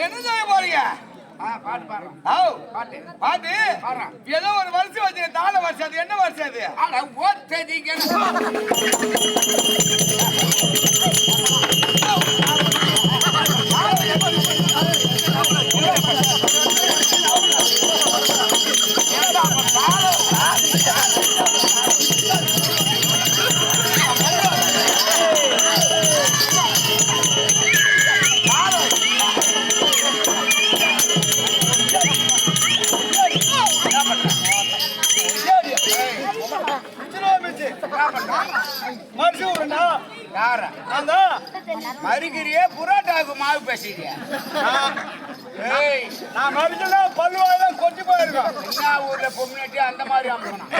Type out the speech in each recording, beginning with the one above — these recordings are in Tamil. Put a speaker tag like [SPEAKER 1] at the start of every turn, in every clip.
[SPEAKER 1] என்ன செய்ய போறீங்க? பாட்டு ஏதோ ஒரு வருஷம் வச்சு தாள வருஷம். அது என்ன வருஷம் அது? மறுக்கிறியே புரோட்டாவுக்கு மாவு பேசுறியா? நான் மறுக்கல பல்லுவாதான் கொட்டி போயிருக்கோம். என்ன ஊர்ல கம்யூனிட்டி அந்த மாதிரி அமுக்கணும்.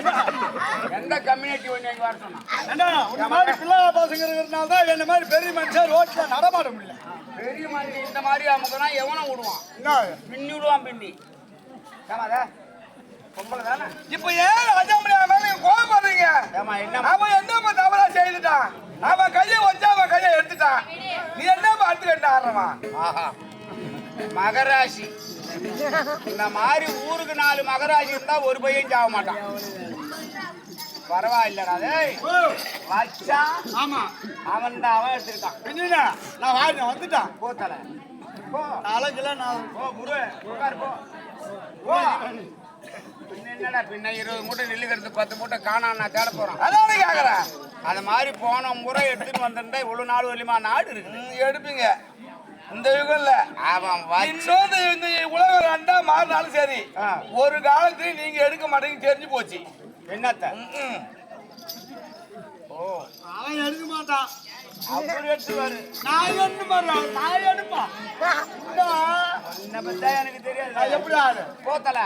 [SPEAKER 1] எந்த கம்யூனிட்டி ஒண்ணு வர சொன்னா மாதிரி பிள்ளை பசங்க இருக்கிறதுனால தான் என்ன மாதிரி பெரிய மனுஷன் ரோட்ல நடமாட முடியல. பெரிய மனுஷன் இந்த மாதிரி அமுக்கனா எவனும் விடுவான், பின்னி விடுவான். பின்னி பொம்பளை தானே. இப்ப ஏன் அஜாமலியா கோபம் பண்றீங்க? அவன் என்ன தவறா செய்துட்டான்? அவன் கையை வச்சா அவன் கையை எடுத்துட்டான். நீ என்ன பார்த்து கண்டு ஆடுறமா? மகராசி இந்த மாதிரி ஊருக்கு 4 மகராசி இருந்தா ஒரு பையன் சாக மாட்டான். பரவாயில்லடா. வச்சா ஆமா அவன் தான் அவன் எடுத்துக்கிட்டான். நான் வாடி வந்துட்டான். போத்தல போ 4 கிலோ போ. என்னடா பின்ன 20 மூட்டை நெல்லுக்கிறது 10 மூட்டை காணா நான் தேட போறேன். அதான் கேக்குறேன். அது மாதிரி போன முறை எடுத்துட்டு வந்திருந்தா இவ்வளவு நாள் வலிமா நாடு இருக்கு. எடுப்பீங்க இந்த யுகம்ல. இந்த உலகம் ரெண்டா மாறினாலும் சரி, ஒரு காலத்துல நீங்க எடுக்க மாட்டேங்க தெரிஞ்சு போச்சு. என்னத்த ஓ
[SPEAKER 2] அவன் எடுக்க மாட்டான்.
[SPEAKER 1] அப்படி எடுத்துவாரு.
[SPEAKER 2] நான் எடுக்க மாட்டேன். நான் எடுப்பா.
[SPEAKER 1] என்ன பத்தா எனக்கு தெரியாது.
[SPEAKER 2] நான் எப்படி ஆடு?
[SPEAKER 1] போத்தல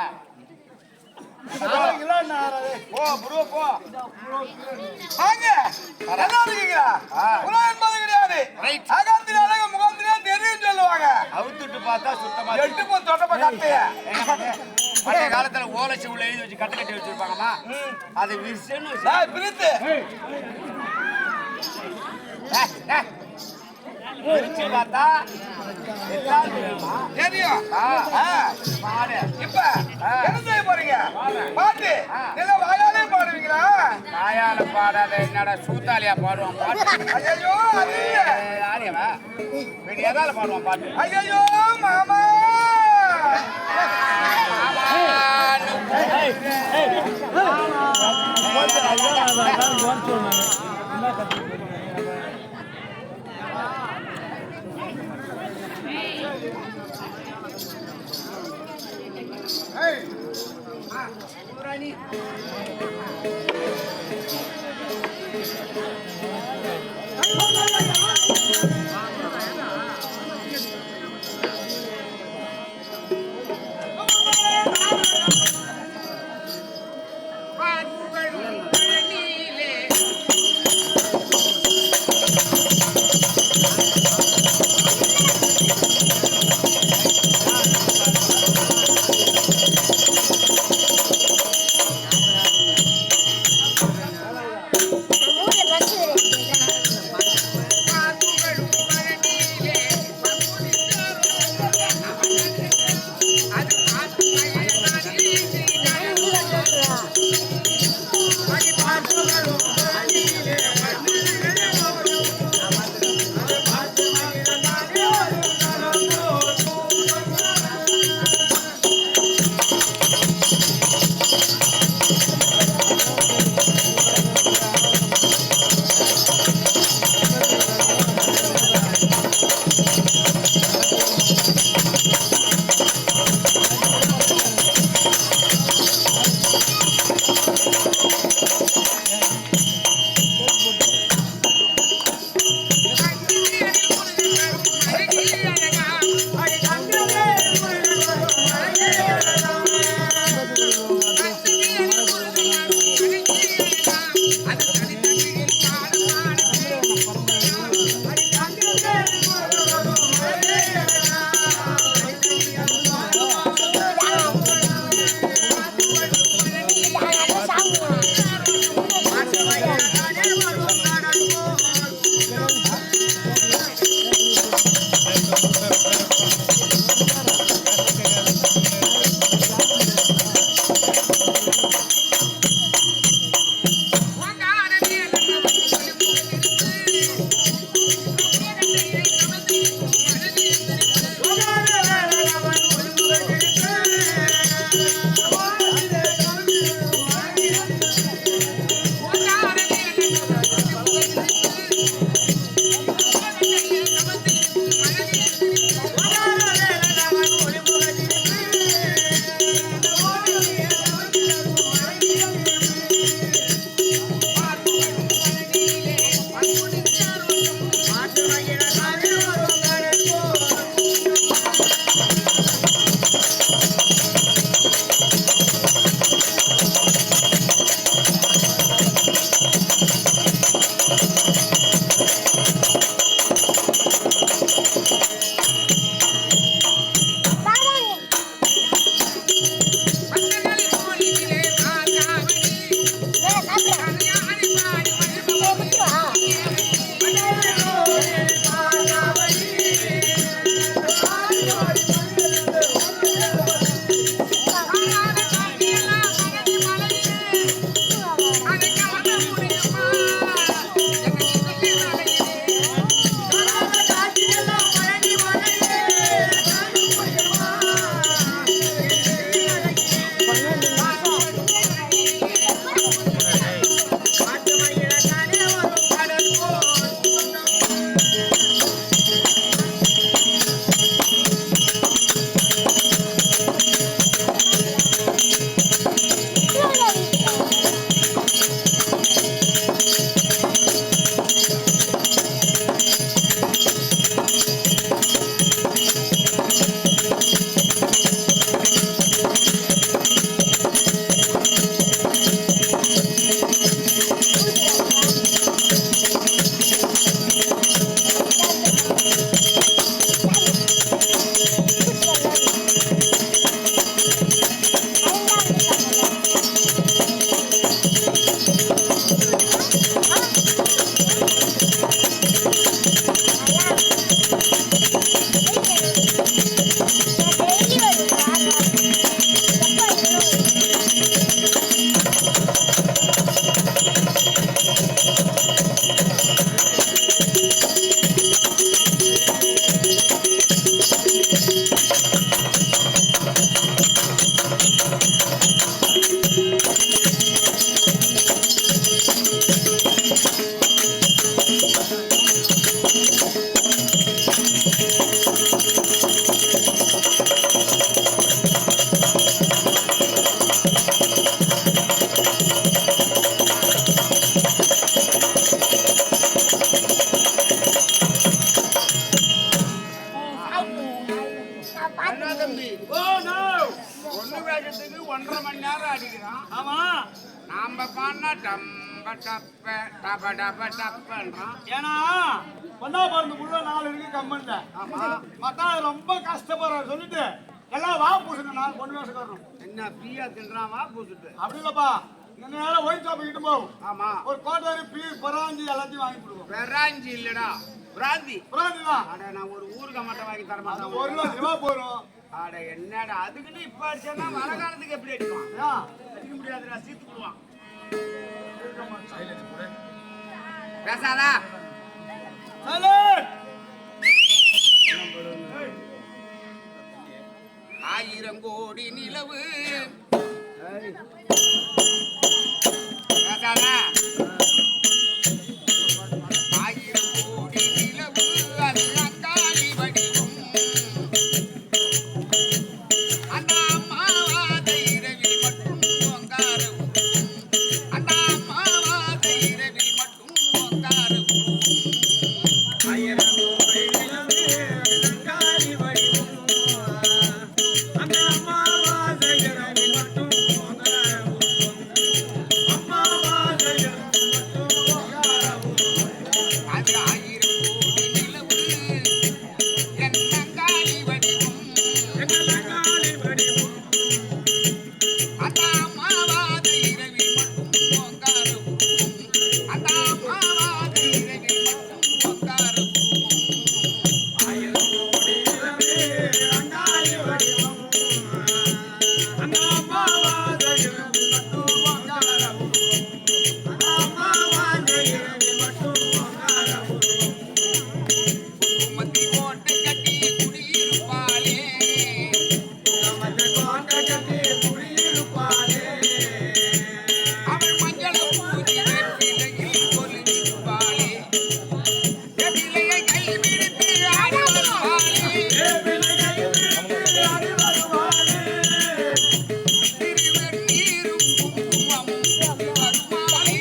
[SPEAKER 2] போ ப்ரோ போ.
[SPEAKER 1] வாங்க. நல்லா இருக்கீங்களா? உலகம் என்பது கிடையாது. அகந்திர அழக முகந்திர தெரியும் சொல்லுவாங்க. அவுத்துட்டு பார்த்தா சுத்தமா எட்டு போ தொட்டப்ப கட்டைய. பழைய காலத்துல ஓலச்சி உள்ள எழுதி வச்சு கட்டு கட்டி வச்சிருப்பாங்கம்மா. அது விசேன்னு பிரித்து பிரிச்சு பார்த்தா தெரியும். பாடு. இப்ப என்ன செய்ய போறீங்க? பாட்டு நீங்க வாயாலே பாடுவீங்களா? வாயால பாடாத என்னடா சூத்தாலியா பாடுவான் பாட்டு. ஐயோ அது யாரியவா வேற எதால பாடுவான் பாட்டு. ஐயோ மாமா அண்ணா தம்பி
[SPEAKER 2] ஓ நோ
[SPEAKER 1] ஒண்ணு வேகத்துக்கு 1.5 மணி நேரம் அடிக்கிறான்.
[SPEAKER 2] ஆமா
[SPEAKER 1] நாம பாடினா டம்ப டப்ப டப டப டப்பன்றான்.
[SPEAKER 2] ஏன்னா பொண்ணா பிறந்த முள்ள 4 இருக்கு கம்மன்ல
[SPEAKER 1] ஆமா
[SPEAKER 2] மத்தா ரொம்ப கஷ்டப்படுற சொல்லிட்டு எல்லாம் வா பூசுங்க நான் பொண்ணு வேஷக்காரனும்
[SPEAKER 1] என்ன ஃப்ரீயா தின்றான் வா பூசிட்டு.
[SPEAKER 2] அப்படி இல்லப்பா இந்த நேரம் ஒயின் ஷாப் கிட்ட போகும்
[SPEAKER 1] ஆமா
[SPEAKER 2] ஒரு கோட்டாரி பீஸ் பராஞ்சி எல்லாத்தையும் வாங்கி கொடுவோம்
[SPEAKER 1] பெராஞ்சி இல்லடா பிராந்தி.
[SPEAKER 2] பராஞ்சி தான்
[SPEAKER 1] அட நான் ஒரு ஊருக்கு மட்டும் வாங்கி தர
[SPEAKER 2] அது
[SPEAKER 1] மாட்டேன்.
[SPEAKER 2] 1 கிலோ ரூபா போயிடும்
[SPEAKER 1] அட என்னடா அதுக்குன்னு இப்ப அடிச்சா வர காலத்துக்கு எப்படி அடிப்பான்?
[SPEAKER 2] ஏன்
[SPEAKER 1] அடிக்க முடியாதுடா சீத்து போடுவான். பேசாதா
[SPEAKER 2] சைலண்ட்
[SPEAKER 1] 1000 கோடி நிலவு பேசாதா 1000 கோடி நிலவு அது அங்காளி வடிவம் அந்த அம்மாவாத இரவில் மட்டும் ஓங்காரம் அந்த அம்மாவாத இரவில் மட்டும் ஓங்காரம் அது 1000 கோடி நிலவு என் அங்காளி வடிவம் அந்த அம்மாவாத இரவில் மட்டும் ஓங்காரம் அந்த அம்மாவாத இரவில் மட்டும் ஓங்காரம் குமத்தி கோட்டை கட்டி குடியிருப்பாளே அவள் மஞ்சள் பூசி வெற்றிலையில் கொலுவிருப்பாளே வெற்றிலையை கைவிடுத்து ஆடி வருவாளே திருவெண்ணீரும் குங்குமமும் வருவாளே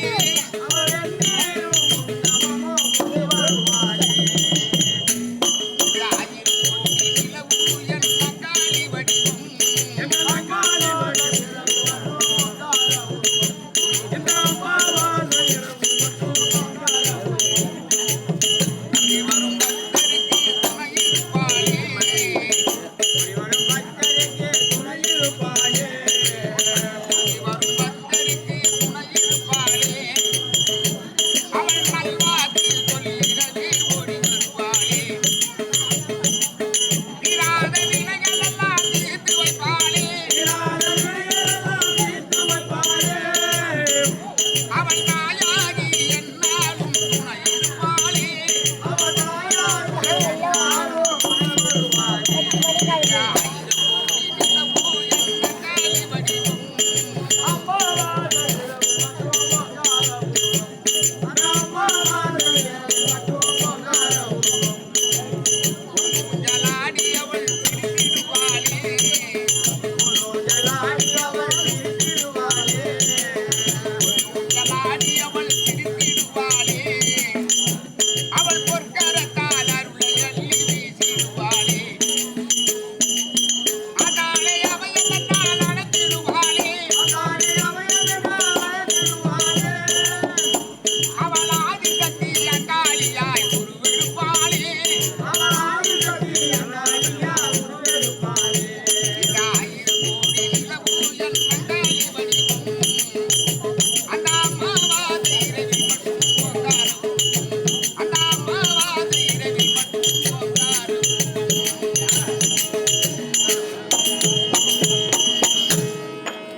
[SPEAKER 1] அவள் தாயாகி என்னாலும் துணை இருப்பாளே ஜலாடி அவள் சிரித்திடுவாளே ஜலாடி அவள் சிரித்திடுவாளே அவள் பொற்கரத்தால் அருளை அள்ளி வீசிடுவாளே அதாலே அவள் எல்லாம் நடத்திடுவாளே அவள் ஆதி கட்டி அங்காளியாய் உருவெடுப்பாளே இந்த 1000 கோடி நிலவு என் அங்காளி வடிவம் அந்த அம்மாவாத இரவில் மட்டும் ஓங்காரம் அந்த அம்மாவாத இரவில் மட்டும் ஓங்காரம்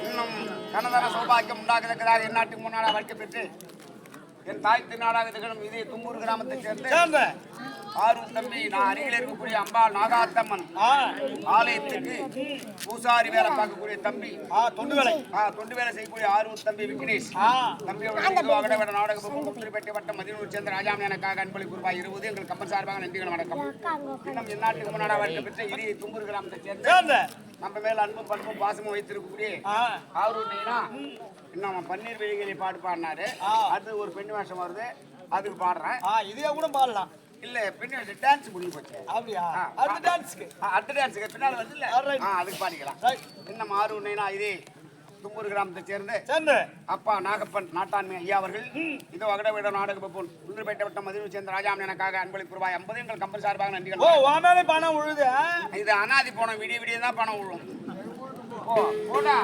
[SPEAKER 1] இன்னும் கனதர சௌபாக்கியம் உண்டாகிறதுக்காக என் நாட்டுக்கு முன்னாடி வாழ்க்கை பெற்று என் தாய் திருநாடாக திகழும் இதே தும்பூர் கிராமத்தைச் சேர்ந்து
[SPEAKER 2] சேர்ந்த
[SPEAKER 1] ஆரூர் தம்பி நான் அருகில் இருக்கக்கூடிய அம்பாள் நாகாத்தம்மன் ஆலயத்துக்கு பூசாரி வேலை பார்க்கக்கூடிய தம்பி
[SPEAKER 2] தொண்டு வேலை
[SPEAKER 1] தொண்டு வேலை செய்யக்கூடிய ஆரூர் தம்பி விக்னேஷ் தம்பியோட அகடவேட நாடக முத்திரிப்பேட்டை வட்டம் மதினூர் சேர்ந்த ராஜாமணி எனக்காக அன்பளிப்பு ரூபாய் 20 எங்கள் கம்பன் சார்பாக நன்றிகள் வணக்கம். இன்னும் என் நாட்டுக்கு முன்னாடி வாழ்க்கை பெற்ற இதே தும்பூர் கிராமத்தைச் சேர்ந்து
[SPEAKER 2] சேர்ந்த
[SPEAKER 1] நம்ம மேல அன்பும் பண்பும் பாசமும் வைத்திருக்கக்கூடிய ஆரூர் நெய்னா இன்னும் பன்னீர் வெயிகளை பாட்டு பாடினாரு. அது ஒரு பெண் வேஷம் வருது, அதுக்கு பாடுறேன்.
[SPEAKER 2] இதே கூட பாடலாம்.
[SPEAKER 1] இல்ல பெண் வேஷம் டான்ஸ் முடிஞ்சு போச்சு.
[SPEAKER 2] அப்படியா? அடுத்த டான்ஸ்க்கு
[SPEAKER 1] பின்னால வந்து இல்ல அதுக்கு பாடிக்கலாம். இன்னும் ஆறு உண்மைனா இதே தும்பூர் கிராமத்தை சேர்ந்து அப்பா நாகப்பன் நாட்டாண்மை ஐயா அவர்கள் இதோ அகடவிட நாடக பப்பூன் உள்ளுபேட்டை வட்டம் மதுரை சேர்ந்த ராஜாமன் எனக்காக அன்பளிப்பு ரூபாய் 50 எங்கள் கம்பெனி சார்பாக நன்றிகள்.
[SPEAKER 2] பணம் உழுது.
[SPEAKER 1] இது அனாதி போனோம், விடிய விடிய தான் பணம் விழும். போடா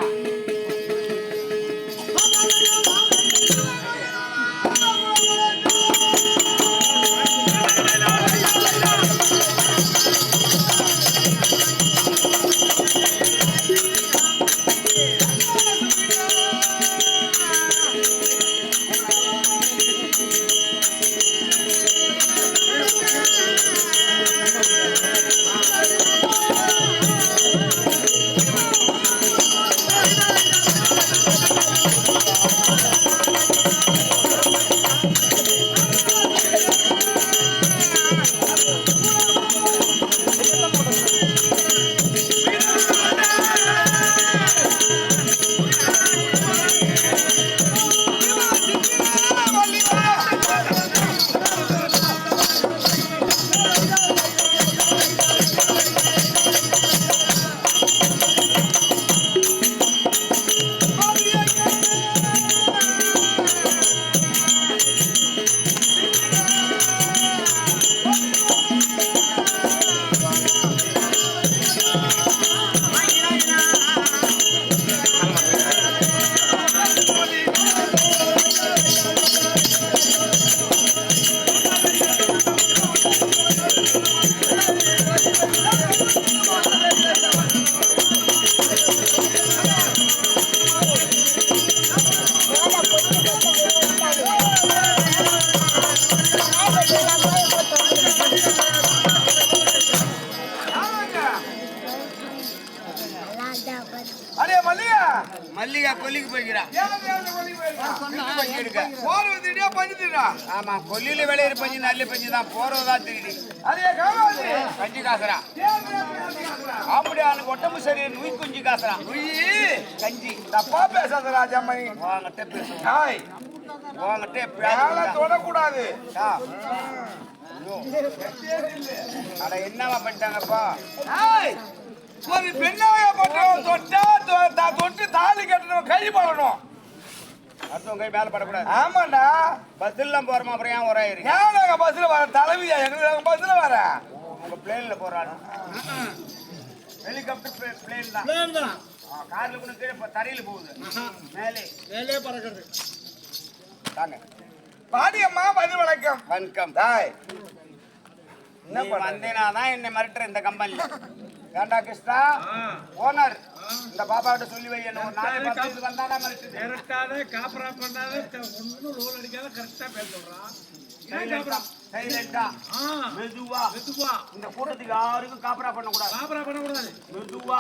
[SPEAKER 1] மல்லிகா கொல்லிக்கு போய்க்கிறா. ஆமா, கொல்லியில விளையிற பஞ்சு நல்ல பஞ்சு தான், போறதா திருடி கஞ்சி காசுறா. அப்படியான ஒட்டம்பு சரி நுய் குஞ்சு காசுறா. கஞ்சி தப்பா பேசாத ராஜாமணி. வாங்கிட்ட பேசுங்க, வாங்கிட்ட தொடக்கூடாது. அட என்னவா பண்ணிட்டாங்கப்பா? ஒரு பெண்ணாக தொட்டா தொட்டு தாலி கட்டணும், கை போடணும். அடுத்தவங்க கை மேல படக்கூடாது. ஆமாண்டா, பஸ்லாம் போறோமா, அப்புறம் ஏன் ஒரே ஏன் பஸ்ல வர தலைவியா? எங்களுக்கு பஸ்ல வர உங்க பிளேன்ல போறாரு. ஹெலிகாப்டர் பிளேன் தான். கார்ல கூட கீழே தரையில போகுது, மேலே பறக்குது. தாங்க பாடியம்மா, பதில் வணக்கம். வணக்கம் தாய். என்ன வந்தேனாதான் என்னை மிரட்டுற இந்த கம்பெனில. ஏண்டா கிருஷ்ணா ஓனர், இந்த பாப்பாட்ட சொல்லி வை, என்ன ஒரு நாளை பார்த்து வந்தாடா மிரட்டுது. மிரட்டாத, காப்பரா பண்ணாத, ஒன்னும் லோல் அடிக்காத, கரெக்டா பேச சொல்றான். சைலண்டா மெதுவா இந்த கூட்டத்துக்கு யாருக்கும் காப்பரா பண்ணக்கூடாது. மெதுவா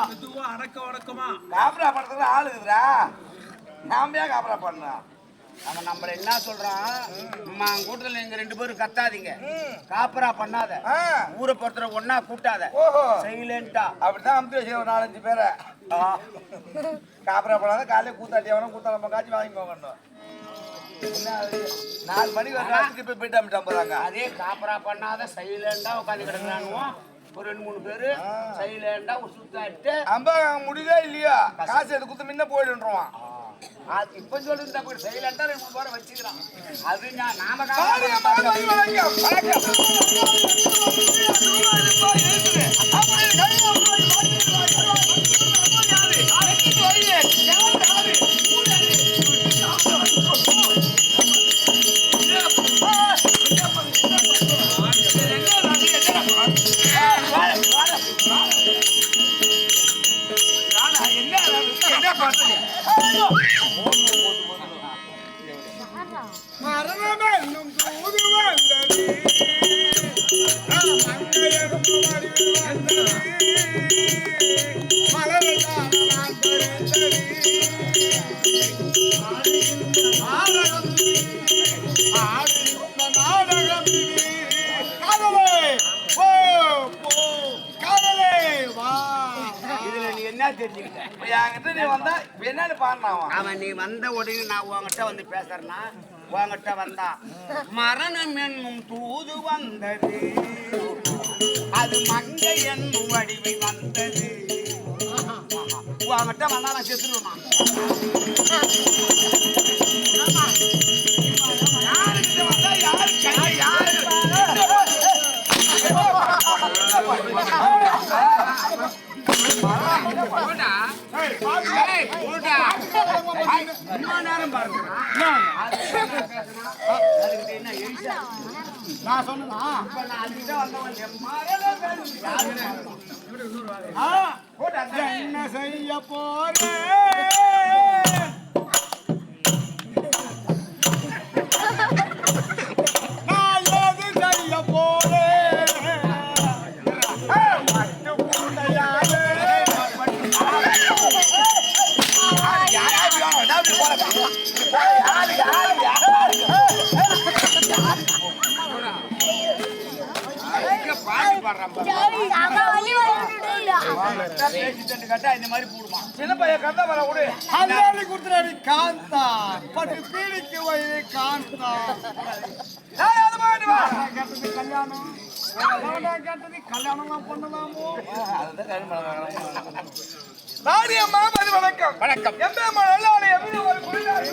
[SPEAKER 1] அடக்கமா காப்பரா பண்றது ஆளு இருக்குறா. நாம காப்பரா பண்ணா அவன் நம்மள என்ன சொல்றான்? கூட்டத்துல எங்க 2 பேரும் கத்தாதீங்க, காப்பரா பண்ணாத, ஊரை பொறுத்தர ஒன்னா கூட்டாத, சைலண்டா. அப்படிதான் அமுத்தி வச்சு 4-5 பேரை காப்பரா பண்ணாத. காலையில கூத்தாட்டி அவனும் கூத்தாளம் காட்சி வாங்கி போகணும். 4 மணிக்கு வரலாத்துக்கு இப்ப போயிட்டு அமிட்டு போறாங்க. அதே காப்பரா பண்ணாத சைலண்டா உட்காந்து கிடக்குறானுவோம். ஒரு 2-3 பேரு சைலண்டா ஒரு சுத்தாட்டு முடியவே இல்லையா, காசு எடுத்து குத்து முன்ன போயிடுவான். இப்ப சொல்லிருந்தா சைலண்டா 2-3 பேரை வச்சுக்கிறான். அது நாம தெரிஞ்சுக்கிட்டேன்.
[SPEAKER 3] இப்ப என்கிட்ட நீ வந்தா இப்ப என்னன்னு பாடினாவா?
[SPEAKER 1] அவன் நீ வந்த உடனே நான் உன்கிட்ட வந்து பேசுறேன்னா உன்கிட்ட வந்தா மரணம் என்னும் தூது வந்தது, அது மங்கை என்னும் வடிவில் வந்தது. உன்கிட்ட வந்தா நான் செத்துருவேன். யாருக்கிட்ட வந்தா யாரு கை யாரு
[SPEAKER 2] நான் சொன்னா என்ன செய்ய போறேன், நான் ஏது செய்ய போறேன், மட்டு புண்டையாரு
[SPEAKER 1] இந்த மாதிரி போடுமா?
[SPEAKER 3] சின்ன பையன் கந்தா வர விடு.
[SPEAKER 2] அல்லாடி குடுத்துறாடி காந்தா பட்டு பீடிக்கு வயது காந்தா. கேட்டது கல்யாணம், கேட்டது கல்யாணம் பண்ணலாமோ?
[SPEAKER 3] ராணியம்மா மது வணக்கம்.
[SPEAKER 1] வணக்கம்.
[SPEAKER 3] எம்பெருமான் நல்லாளை எவ்வித ஒரு புரிந்தார்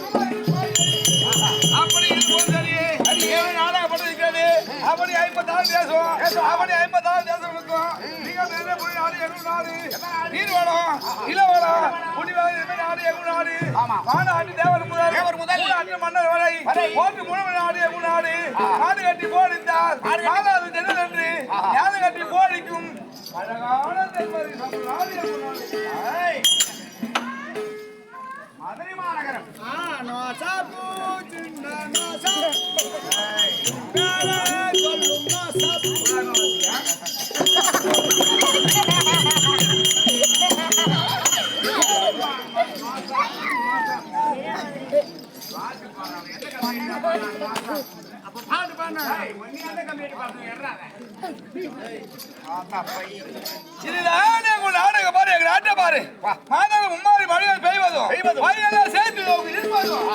[SPEAKER 3] அப்படி இருக்கும் சரி. அது 7 நாளாக பட்டிருக்கிறது. அப்படி 56 தேசம், அப்படி 56 தேசம் இருக்கும். நீங்கள் நிறைய புரி நாடு, எங்கள் நாடு, நீர் வேணும், நில வேணும், குடி வேணும், எங்கள் நாடு, எங்கள் நாடு, மாநாட்டு தேவர் முதல் நாட்டு மன்னர் வரை போட்டு முழு நாடு, எங்கள் நாடு, நாடு கட்டி போடித்தார் நாலாவது ஜெனல் என்று ஞான கட்டி போடிக்கும் அழகான தென்மதி நாடு, எங்கள் நாடு.
[SPEAKER 1] மதுரை மாநகரம்.
[SPEAKER 2] நோசாப்பு சின்ன நோசாப்பு மேலே சொல்லும் நோசாப்பு.
[SPEAKER 1] அப்ப பாட்டு பாடு. ஒன்னியாண்ட கம்மியாட்டு பாட்டு ஏறாத. ஆத்தா பை.
[SPEAKER 3] இதுதானே உங்க நாடகம் பாரு, எங்க நாட்டை பாரு. மாதம் மும்மாரி மழைகள் பெய்வதும் மழையெல்லாம் சேர்த்து இருப்பதும்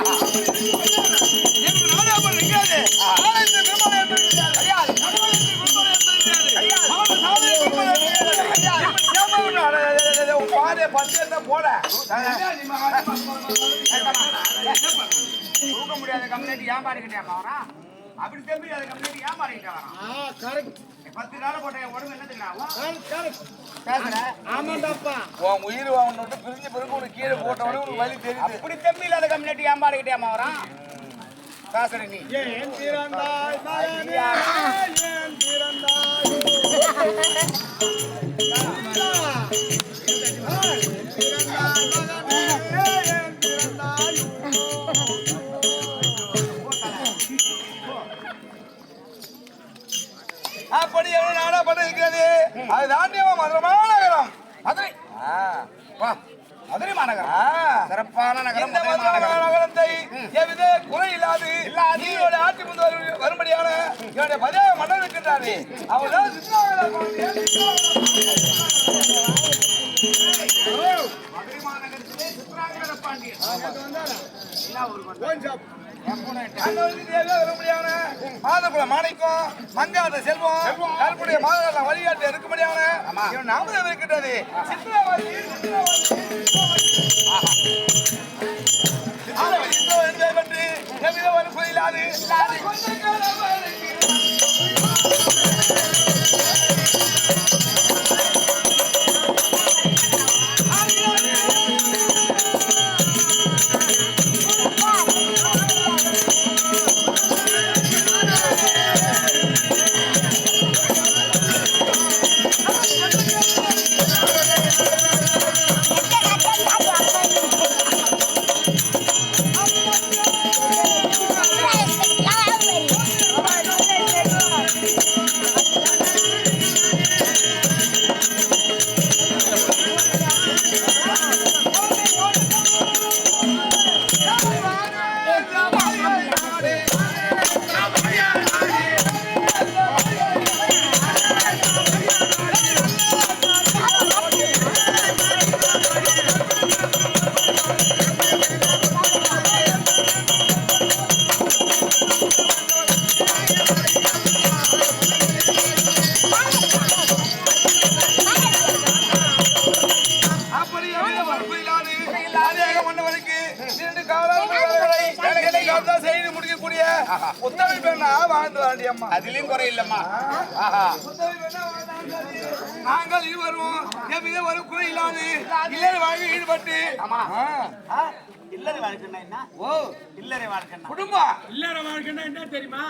[SPEAKER 3] எங்க நாடகம் பாரு நிற்காது. ஆலயத்தில் திருமணம் என்பது கிடையாது. கடவுளத்தில் திருமணம் என்பது கிடையாது. மாத சாதனை திருமணம் என்பது கிடையாது. பாரு பத்து போட
[SPEAKER 1] தூக்க முடியாத கம்யூனிட்டி ஏமாறிக்கிட்டே வரா. அப்படி தம்பி அதை கம்யூனிட்டி ஏமாறிக்கிட்டே வரான்.
[SPEAKER 2] கரெக்ட்
[SPEAKER 1] 10 நாள் போட்ட என் உடம்பு என்ன தெரியும்
[SPEAKER 2] கரெக்ட்.
[SPEAKER 1] பேசுற?
[SPEAKER 2] ஆமாண்டாப்பா.
[SPEAKER 3] உன் உயிர் வாங்கிட்டு பிரிஞ்சு பிறகு உனக்கு கீழே போட்டவனே உனக்கு வலி தெரியுது.
[SPEAKER 1] அப்படி தம்பி இல்லாத கம்யூனிட்டி ஏமாறிக்கிட்டே வரான். பேசுற நீ
[SPEAKER 2] ஏன் பிறந்தாய் மகனே, ஏன் பிறந்தாய்
[SPEAKER 3] அப்படி எவ்வளவு நாடா படம் இருக்கிறது. அது தாண்டியவன் மதுரை மாநகரம்.
[SPEAKER 1] மதுரை. வா மதுரை மாநகரம் சிறப்பான நகரம்.
[SPEAKER 3] இந்த மதுரை மாநகரத்தை எவ்வித குறை இல்லாது நீரோட ஆட்சி முன் வரும்படியான என்னுடைய பதிவு மன்னர் இருக்கின்றாரு. அவர்தான்
[SPEAKER 1] மதுரை மாநகரத்திலே சித்ராங்கர பாண்டியன்
[SPEAKER 3] வரும்படியான மாதக்குள்ள மாணிக்கம் மங்காத செல்வம் கருப்புடைய மாதம் வழிகாட்டு இருக்கும்படியான நாமதம் இருக்கின்றது. பற்றி எவ்வித ஒரு புரியிலாது
[SPEAKER 4] Yeah.
[SPEAKER 3] இருக்கக்கூடிய உத்தரவு பெண்ணா வாழ்ந்து வாண்டி அம்மா.
[SPEAKER 1] அதுலயும் குறை இல்லம்மா. ஆஹா.
[SPEAKER 3] உத்தரவு பெண்ணா வாழ்ந்தாங்க. நாங்கள் இருவரும் எவ்வித ஒரு குறை இல்லாது இல்லற வாழ்வில் ஈடுபட்டு
[SPEAKER 1] இல்லறை வாழ்க்கைன்னா என்ன?
[SPEAKER 3] ஓ
[SPEAKER 1] இல்லறை வாழ்க்கைன்னா
[SPEAKER 3] குடும்பம்.
[SPEAKER 2] இல்லற வாழ்க்கைன்னா என்ன தெரியுமா?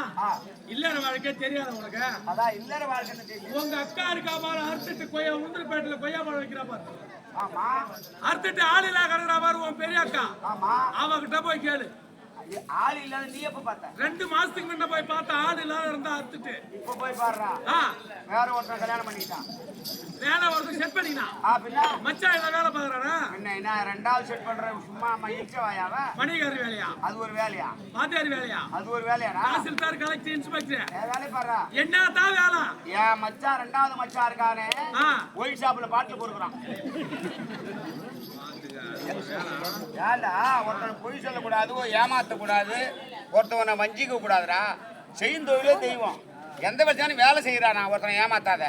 [SPEAKER 2] இல்லற வாழ்க்கை தெரியாத உனக்கு?
[SPEAKER 1] அதான் இல்லறை வாழ்க்கைன்னு தெரியும்.
[SPEAKER 2] உங்க அக்கா இருக்கா பாரு, அறுத்துட்டு கொய்யா உந்திரப்பேட்டில கொய்யா பழம் வைக்கிறா பாரு.
[SPEAKER 1] ஆமா.
[SPEAKER 2] அறுத்துட்டு ஆள் இல்லா கிடக்குறா பாரு உன் பெரிய அக்கா.
[SPEAKER 1] ஆமா.
[SPEAKER 2] அவகிட்ட போய் கேளு.
[SPEAKER 1] ஆள் இல்லாத நீ எப்ப பார்த்த?
[SPEAKER 2] 2 மாசத்துக்கு முன்ன போய் பார்த்தா ஆள் இல்லாத இருந்தா அறுத்துட்டு.
[SPEAKER 1] இப்ப போய் பாருடா. வேற ஒருத்தன் கல்யாணம் பண்ணிட்டான்.
[SPEAKER 2] வேலை ஒருத்தர் செட் பண்ணினா.
[SPEAKER 1] பின்ன
[SPEAKER 2] மச்சான் இத வேலை பாக்குறானா?
[SPEAKER 1] என்ன ரெண்டாவது செட் பண்ற சும்மா இச்சவாயாவ?
[SPEAKER 2] மணிகாரி வேலையா?
[SPEAKER 1] அது ஒரு வேலையா?
[SPEAKER 2] பாத்தியாரி வேலையா?
[SPEAKER 1] அது ஒரு வேலையாடா?
[SPEAKER 2] Tahsildar, collector, inspector.
[SPEAKER 1] வேலை பாருடா.
[SPEAKER 2] என்னதான் வேலை?
[SPEAKER 1] என் மச்சான் ரெண்டாவது மச்சான் இருக்கானே, ஒயின் ஷாப்ல பாட்டில் கொடுக்குறான். ஏண்டா ஒருத்தனை பொய் சொல்லக்கூடாது, ஏமாத்த கூடாது, ஒருத்தவனை வஞ்சிக்க கூடாதுடா. செய்யும் தொழிலே தெய்வம். எந்த வச்சாலும் வேலை செய்யறானா, ஒருத்தனை ஏமாத்தாத.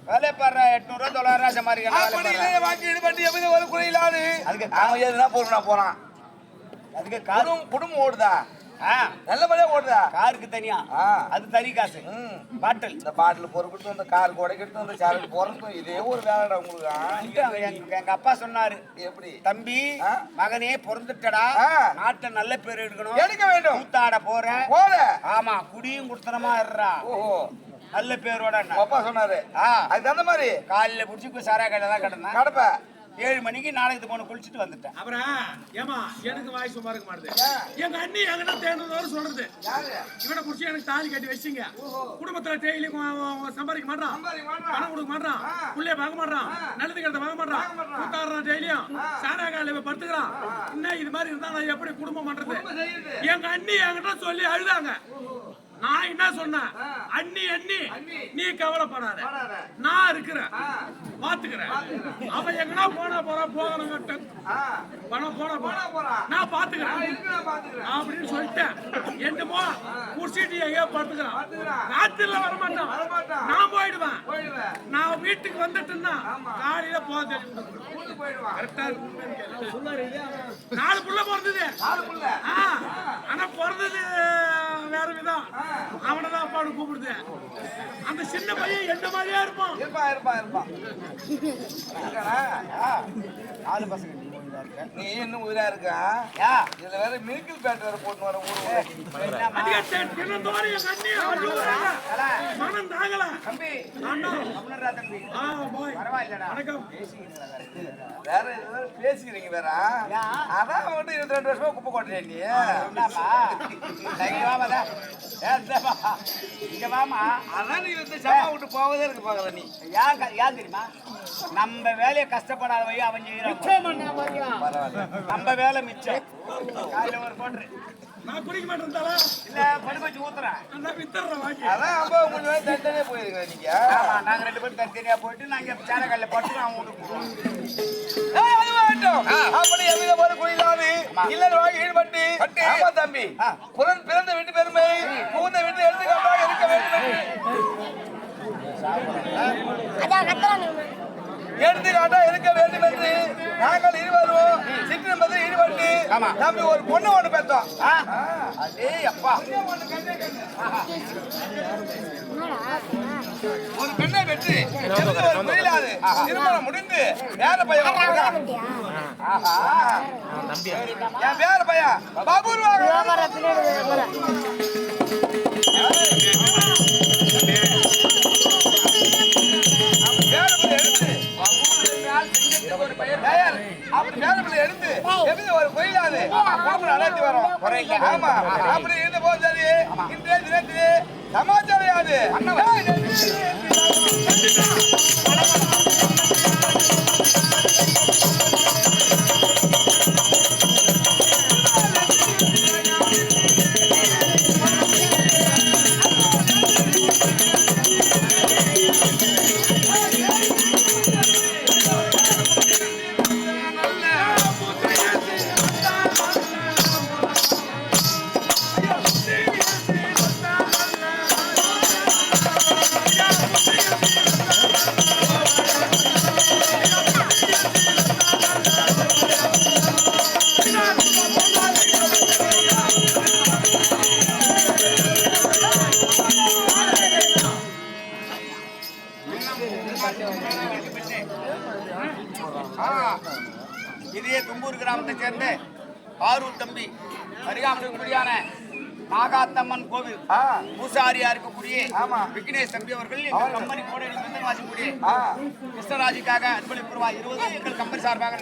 [SPEAKER 1] வேலை பாரு, 800 900 சம்பாதிக்கலாம்.
[SPEAKER 3] வாங்கி ஈடுபட்டு எவ்வித ஒரு குறை இல்லாது
[SPEAKER 1] அதுக்கு
[SPEAKER 3] அவன் எதுனா பொருளா போறான்.
[SPEAKER 1] அதுக்கு
[SPEAKER 3] குடும்பம் ஓடுதா?
[SPEAKER 1] நல்லபடியா ஓடுதா? காருக்கு தனியா, அது தனி காசு. பாட்டில்,
[SPEAKER 3] இந்த பாட்டில் பொறுக்கிட்டு இந்த கார் கொடைக்கிட்டு இந்த சாருக்கு போறதும் இதே ஒரு வேலைடா உங்களுக்கு.
[SPEAKER 1] எங்க அப்பா சொன்னாரு,
[SPEAKER 3] எப்படி
[SPEAKER 1] தம்பி மகனே பிறந்துட்டடா, நாட்டை நல்ல பேர் எடுக்கணும்,
[SPEAKER 3] எடுக்க வேண்டும்.
[SPEAKER 1] கூத்தாட போறேன். ஆமா, குடியும் குடுத்தனமா இருறா.
[SPEAKER 3] ஓஹோ,
[SPEAKER 1] நல்ல பேரோட
[SPEAKER 3] அப்பா சொன்னாரு. அதுக்கு அந்த மாதிரி
[SPEAKER 1] காலையில புடிச்சு சாரா கடையில தான் கிடந்தேன்.
[SPEAKER 3] கடப்ப
[SPEAKER 1] 7 மணிக்கு நாளைக்கு போன குளிச்சுட்டு வந்துட்டேன்.
[SPEAKER 2] அப்புறம் ஏமா எனக்கு வாய் சும்மா இருக்க மாட்டேது. எங்க அண்ணி எங்கன்னா தேர்ந்ததோடு சொல்றது, இவனை குடிச்சு எனக்கு தாலி கட்டி வச்சுங்க. குடும்பத்துல டெய்லி சம்பாதிக்க மாட்டான், பணம் கொடுக்க மாட்டான், புள்ளைய பார்க்க மாட்டான், நல்லது கிட்ட பார்க்க மாட்டான், கூத்தாடுறான், டெய்லியும் சாரா காலையில படுத்துக்கிறான். இன்னும் இது மாதிரி இருந்தா நான் எப்படி குடும்பம் பண்றது? எங்க அண்ணி என்கிட்ட சொல்லி அழுதாங்க. நான் என்ன சொன்னேன், அண்ணி அண்ணி நீ கவலைப்படாத, நான் இருக்கிறேன், பாத்துக்கிறேன். அவன் எங்கன்னா போனா போகணும், பணம் போனா நான் பாத்துக்கிறேன் அப்படின்னு சொல்லிட்டேன். என்னமோ குடிச்சிட்டு எங்கேயோ படுத்துக்கிறான். ராத்திரில வரமாட்டான், நான் போயிடுவேன். நான் வீட்டுக்கு வந்துட்டேன்னா காலையில போக கரெக்டா இருக்கு. 4 புள்ள பிறந்தது. ஆனா பிறந்தது வேற விதம். அவனதான் அப்பாடு கூப்பிடுது. அந்த சின்ன பையன் எந்த மாதிரியா இருப்பான்?
[SPEAKER 3] இருப்பான்.
[SPEAKER 1] ஆளு பசங்க
[SPEAKER 3] நீ இன்னும் உயிரா இருக்கா? இதுல வேற மில்கில் பேட் வேற போட்டு வர ஊரு.
[SPEAKER 2] மனம் தாங்கல
[SPEAKER 1] தம்பி. தம்பி பரவாயில்லடா.
[SPEAKER 3] வேற ஏதாவது பேசிக்கிறீங்க வேற. அதான் வந்து 22 வருஷமா குப்பை கொட்டுறே நீ.
[SPEAKER 1] இங்க வாமா.
[SPEAKER 3] அதான் நீ வந்து சமா விட்டு போவதே இருக்கு பாக்கல நீ.
[SPEAKER 1] ஏன் தெரியுமா, நம்ம வேலையை கஷ்டப்படாத வை அவன் செய்யறான். நம்ம வேலை மிச்சம். காலையில ஒரு போட்டு
[SPEAKER 2] நான் குடிக்க மாட்டேன்,
[SPEAKER 1] இல்ல படுக்க வச்சு ஊத்துறேன்.
[SPEAKER 3] அதான் அப்பா கொஞ்சம் வேலை தனித்தனியா போயிருக்கீங்க நீங்க.
[SPEAKER 1] ஆமா, நாங்க 2 பேரும் தனித்தனியா போயிட்டு நாங்க சேனக்கல்ல பட்டு அவன் வீட்டுக்கு
[SPEAKER 3] அப்படி எவ்வித ஒரு குயிலாது இல்லற வாங்கி ஈடுபட்டு ஆமா தம்பி, பிறந்த வீட்டு பெருமை புகுந்த வீட்டு எடுத்துக்காட்டாக இருக்க வேண்டும். எடுத்துக்காட்டா இருக்க வேண்டும் என்று நாங்கள் இருவரும் சிற்றின்பதில் ஈடுபட்டு தம்பி ஒரு பொண்ணு ஒண்ணு பெற்றோம்.
[SPEAKER 1] அதே அப்பா,
[SPEAKER 3] ஒரு பெண்ணை பெற்று ஒரு குயிலாது திருமணம் முடிந்து வேற பையன் என் வேற பையன் பாபுருவாக எடுத்து எப்படி ஒரு கோயிலாது நடத்தி வரோம். ஆமா, அப்படி இருந்த போது சரி இன்றைய தினத்திலே சமாச்சாரம் யாது
[SPEAKER 1] தம்பி அருகாமையான நாகாத்தம்மன் கோவில் பூசாரியா இருக்கக்கூடிய விக்னேஷ் தம்பி அவர்கள் எங்கள் கம்பெனி கூட வாசிக்கூடிய கிருஷ்ணராஜுக்காக அன்பளிப்பு ரூபாய் 20 எங்கள் கம்பெனி சார்பாக